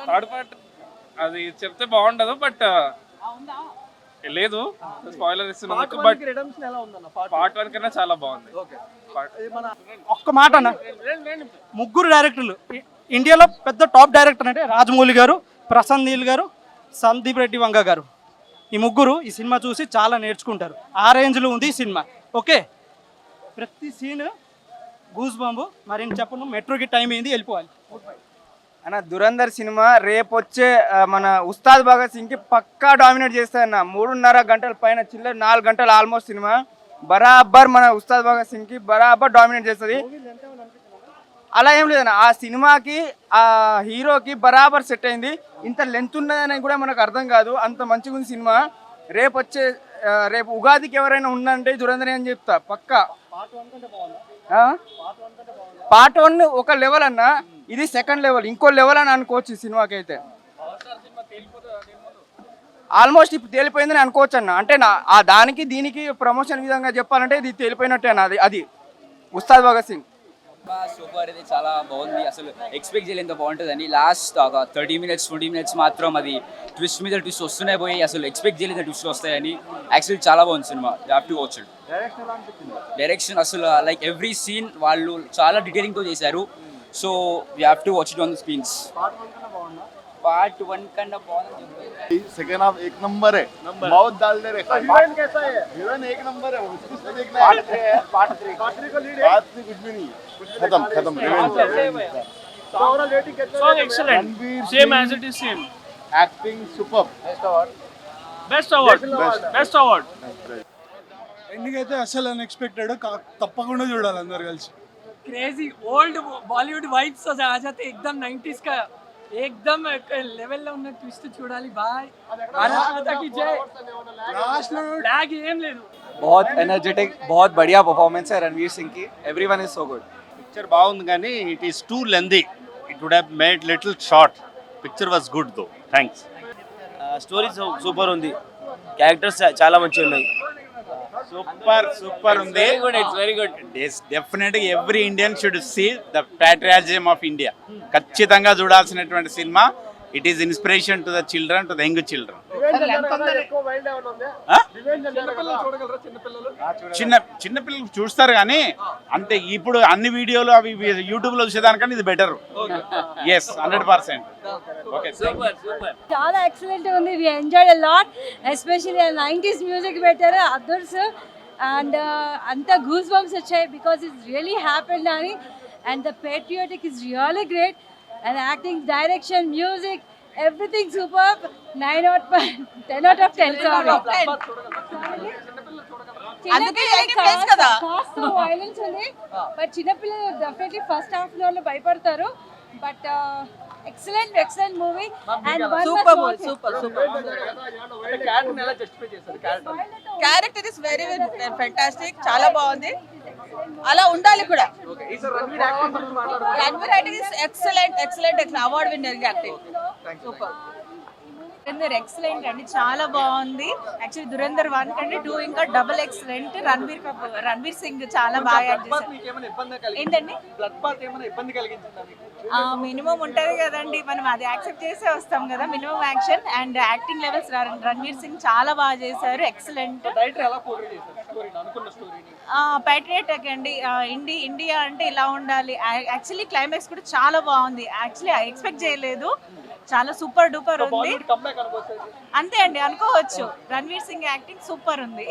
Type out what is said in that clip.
Third part అది చెప్తే బాగుండదు బట్ లేదు స్పాయిలర్ ఇస్తున్నందుకు. బట్ పార్ట్ 1 కన్నా చాలా బాగుంది. ఒక్క మాట అన్న, ముగ్గురు డైరెక్టర్లు ఇండియాలో పెద్ద టాప్ డైరెక్టర్ అంటే రాజమౌళి గారు, ప్రశాంత్ నీల్ గారు, సందీప్ రెడ్డి వంగ గారు. ఈ ముగ్గురు ఈ సినిమా చూసి చాలా నేర్చుకుంటారు. ఆ రేంజ్లో ఉంది ఈ సినిమా. ఓకే, ప్రతి సీన్ గూస్ బాంబు. మరి చెప్పను, మెట్రోకి టైం అయింది, వెళ్ళిపోవాలి. అన్న దురంధర్ సినిమా రేపు వచ్చే మన ఉస్తాద్ భగత్ సింగ్కి పక్కా డామినేట్ చేస్తాయన్న. 3.5 గంటల పైన చిల్లర 4 గంటలు ఆల్మోస్ట్ సినిమా బరాబర్ మన ఉస్తాద్ భగత్ సింగ్కి బరాబర్ డామినేట్ చేస్తుంది. అలా ఏం లేదన్న, ఆ సినిమాకి ఆ హీరోకి బరాబర్ సెట్ అయింది. ఇంత లెంత్ ఉన్నదని కూడా మనకు అర్థం కాదు, అంత మంచిగా ఉంది సినిమా. రేపు ఉగాదికి ఎవరైనా ఉందంటే దురంధర్ అని చెప్తా పక్కా. పార్ట్ 1 ఒక లెవెల్ అన్న, ఇది సెకండ్ లెవెల్, ఇంకో లెవెల్ అని అనుకోవచ్చు ఈ సినిమాకి అయితే. ఆల్మోస్ట్ ఇప్పుడు తేలిపోయిందని అనుకోవచ్చు అన్న. అంటే ఆ దానికి దీనికి ప్రమోషన్ విధంగా చెప్పాలంటే ఇది తేలిపోయినట్టే అన్న. అది ఉస్తాద్ భగత్ సింగ్ సూపర్. ఇది చాలా బాగుంది, అసలు ఎక్స్పెక్ట్ చేయలేదు ఎంత బాగుంటుందని. లాస్ట్ ఒక 30 మినిట్స్ 20 మినిట్స్ మాత్రం అది ట్విస్ట్ మీద ట్విస్ట్ వస్తూనే పోయి అసలు ఎక్స్పెక్ట్ చేయలేదు ట్విస్ట్ వస్తాయని. యాక్చువల్లీ చాలా బాగుంది cinema, you have to watch it. Direction అసలు లైక్ ఎవ్రీ సీన్ వాళ్ళు చాలా డీటెయిలింగ్తో చేశారు. So you have to watch it on the screens. Part 1 कన్నా బాగుంది. सेकंड हाफ एक नंबर है, बहुत डाल दे रहे. हीरोइन कैसा है? हीरोइन एक नंबर है, उसको देखना है. पार्ट 3 को लीड है. पार्ट 3 कुछ भी नहीं, खत्म. ओवरऑल रेटिंग कितना? Song excellent, same as it is same. Acting superb. Best award. Ending అయితే అసలు అన్ఎక్స్పెక్టెడ్, తప్పకుండా చూడాలి అందరు కలిసి. क्रेजी ओल्ड बॉलीवुड वाइब्स आ जाते एकदम 90s का एकदम लेवल లో ఉన్న ట్విస్ట్ చూడాలి బాయ్. భారత్ మాతా की जय. లాస్ట్ లో लैग ఏం లేదు. बहुत एनर्जेटिक, बहुत बढ़िया परफॉर्मेंस है रणवीर सिंह की. Everyone is so good. Picture బాగుంది కానీ it is too lengthy. It would have made little short. Picture was good though. Thanks. Story super ఉంది, క్యారెక్టర్స్ చాలా మంచిగా ఉన్నాయి. సూపర్ ఉంది. It's very good. డెఫినెట్ గా every Indian should see the patriotism of India. ఖచ్చితంగా చూడాల్సినటువంటి సినిమా. It is inspiration to the children, to the young children. చిన్న పిల్లలు చూస్తారు కానీ అంటే ఇప్పుడు అన్ని వీడియోలు అవి యూట్యూబ్ లో చూసేదానికన్నా ఇది బెటర్. ఎస్ 100%. ఓకే, చాలా ఎక్సలెంట్ ఉంది. We enjoyed a lot, especially 90s music పెట్టారు అదర్స్. అండ్ అంత గూస్ బంప్స్ వచ్చాయి బికాస్ ఇట్స్ రియలీ హ్యాపెండ్ అని. And the patriotic is really great. And acting, direction, music, everything superb. 9 out of 10 out of 10. అందుకే 80 plus కదా. Cost violence ఉంది but చిన్న పిల్లలు definitely first half లో భయపడతారు. But excellent movie and super. Character is very fantastic, చాలా బాగుంది. అలా ఉండాలి కూడా. Ranveer acting is excellent award winner acting. Super. Dhurandhar excellent అండి, చాలా బాగుంది. యాక్చువల్లీ దురంధర్ 1 కంటే 2 ఇంకా డబుల్ ఎక్సలెంట్. రణ్వీర్ సింగ్ చాలా బాగా యాక్ట్ చేశారు. ఏంటండి మినిమం ఉంటది కదండి, మనం అది యాక్సెప్ట్ చేసే వస్తాం కదా. Minimum action and acting levels Ranveer Singh చాలా బాగా చేశారు. ఎక్సలెంట్. ప్యాట్రియాటిక్ అండి. ఇండియా అంటే ఇలా ఉండాలి. యాక్చువల్లీ క్లైమాక్స్ కూడా చాలా బాగుంది. యాక్చువల్లీ ఎక్స్పెక్ట్ చేయలేదు, చాలా సూపర్ డూపర్ ఉంది. అంతే అండి, అనుకోవచ్చు. రణ్వీర్ సింగ్ యాక్టింగ్ సూపర్ ఉంది.